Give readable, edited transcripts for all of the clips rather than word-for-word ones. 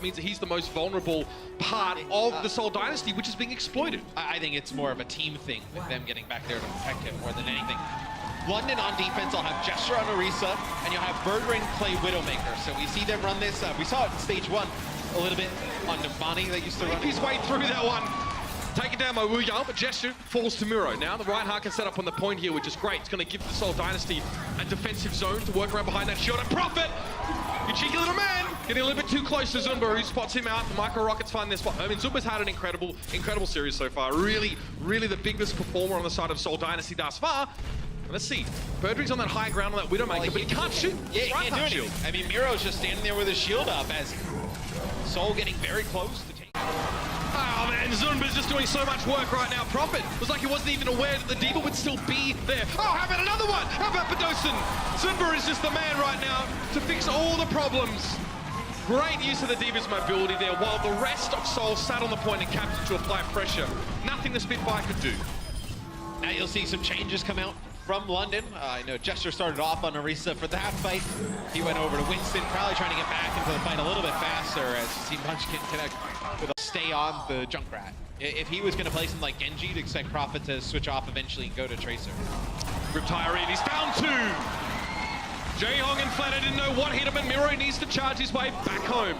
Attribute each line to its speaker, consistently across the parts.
Speaker 1: means that he's the most vulnerable part of the Seoul Dynasty, which is being exploited.
Speaker 2: I think it's more of a team thing with them getting back there to protect him more than anything. London on defense, I'll have Gesture on Orisa, and you'll have Birdring play Widowmaker. So we see them run this. We saw it in stage 1 a little bit on Navani that used to run
Speaker 1: his way through that one. Taken down by Wu Yang, but Gesture falls to Miro. Now the right heart can set up on the point here, which is great. It's going to give the Seoul Dynasty a defensive zone to work around behind that shield. And Prophet, you cheeky little man, getting a little bit too close to Zumba, who spots him out. The Micro Rockets find their spot. I mean, Zumba's had an incredible series so far. Really the biggest performer on the side of Seoul Dynasty thus far. Let's see. Birdring's on that high ground on that Widowmaker, but he can't shoot.
Speaker 2: Yeah, he can't do anything. I mean, Miro's just standing there with his shield up as Seoul getting very close to take.
Speaker 1: Oh man, Zunba's just doing so much work right now. Prophet was like he wasn't even aware that the Diva would still be there. Oh, how about another one? How about Padosin? Zunba is just the man right now to fix all the problems. Great use of the Diva's mobility there, while the rest of Seoul sat on the point and captured to apply pressure. Nothing the Spitfire could do.
Speaker 2: Now you'll see some changes come out from London. I know Gesture started off on Orisa for that fight. He went over to Winston, probably trying to get back into the fight a little bit faster as you see Munchkin connect with a stay on the Junkrat. If he was going to play something like Genji, you'd expect Prophet to switch off eventually and go to Tracer.
Speaker 1: Riptire in, he's found two! Jaehong and Flatter didn't know what hit him, and Miro needs to charge his way back home.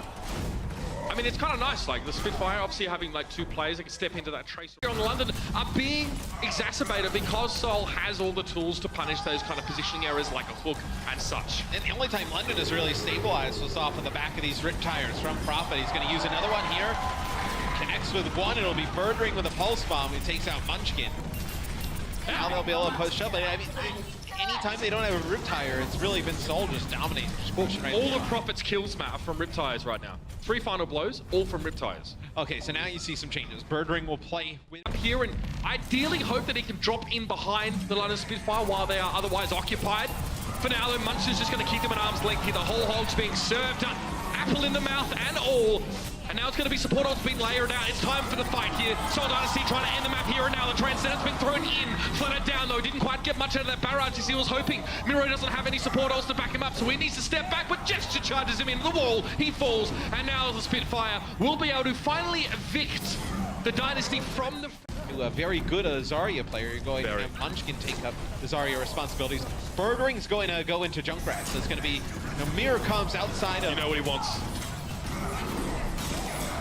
Speaker 1: I mean, it's kind of nice, like the Spitfire obviously having like two players that can step into that Tracer. Here on London are being exacerbated because Seoul has all the tools to punish those kind of positioning errors like a hook and such.
Speaker 2: And the only time London is really stabilized was off of the back of these Riptires from Prophet. He's going to use another one here. Connects with one, it'll be Birdring with a Pulse Bomb who takes out Munchkin. Now they'll be able to push up, but I mean, anytime they don't have a Riptire, it's really been Seoul just dominating.
Speaker 1: All the Prophet's kills, Matt, are from Riptires right now. 3 final blows, all from Riptires.
Speaker 2: Okay, so now you see some changes. Birdring will play with
Speaker 1: up here and ideally hope that he can drop in behind the London Spitfire while they are otherwise occupied. For now, though, Munchkin's just going to keep them at arm's length here. The whole hog's being served up, apple in the mouth and all. And now it's going to be support ults being layered out. It's time for the fight here. Seoul Dynasty trying to end the map here and now. The Transcendent's been thrown in. Flooded down though. Didn't quite get much out of that barrage as he was hoping. Miro doesn't have any support ults to back him up, so he needs to step back, but Gesture charges him into the wall. He falls, and now the Spitfire will be able to finally evict the Dynasty from the...
Speaker 2: A very good Zarya player. You're going to have Munchkin take up the Zarya responsibilities. Birdring's going to go into Junkrat, so it's going to be... Mir comes outside of...
Speaker 1: You know what he wants.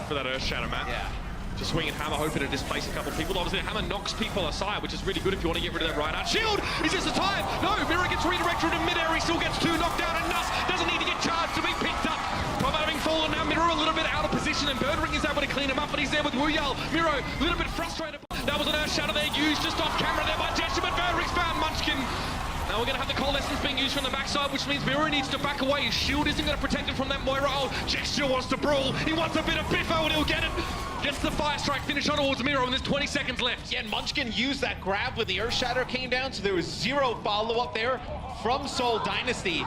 Speaker 1: For that Earth Shatter, Matt.
Speaker 2: Yeah.
Speaker 1: Just swinging Hammer, hoping to displace a couple of people. Obviously, Hammer knocks people aside, which is really good if you want to get rid of that right arm. Shield! Is this the time? No, Miro gets redirected in midair. He still gets 2 knocked down, and Nuss doesn't need to get charged to be picked up. Prophet having fallen now, Miro a little bit out of position, and Birdring is able to clean him up, but he's there with Wu Yao. Miro a little bit frustrated. That was an Earth Shatter there used just off camera there by Gesture, but Birdring's found Munchkin. Now we're going to have the coalescence being used from the backside, which means Miro needs to back away. His shield isn't going to protect him from that Moira. Oh, Gesture wants to brawl. He wants a bit of biffo and he'll get it. Gets the fire strike finish on towards Miro, and there's 20 seconds left.
Speaker 2: Yeah, and Munchkin used that grab when the Earth Shatter came down, so there was 0 follow-up there from Seoul Dynasty.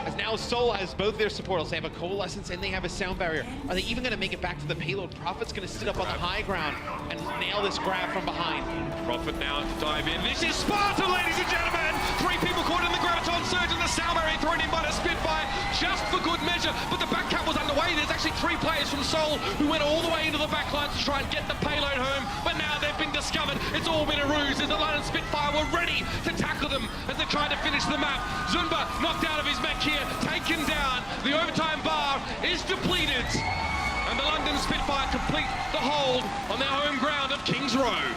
Speaker 2: As now Seoul has both their supports. They have a coalescence and they have a sound barrier. Are they even going to make it back to the payload? Prophet's going to sit up on the high ground and nail this grab from behind.
Speaker 1: Prophet now to dive in. This is Sparta, ladies and gentlemen! 3 people caught in the Graviton Surge and the sound barrier thrown in by the Spitfire just for good measure, but the back cap was underway. There's actually 3 players from Seoul who went all the way into the back line to try and get the payload home, but now they've been discovered. It's all been a ruse as the London Spitfire were ready to tackle them as they tried to finish the map. Zunba knocked out of his mech here, taken down. The overtime bar is depleted, and the London Spitfire complete the hold on their home ground of Kings Row.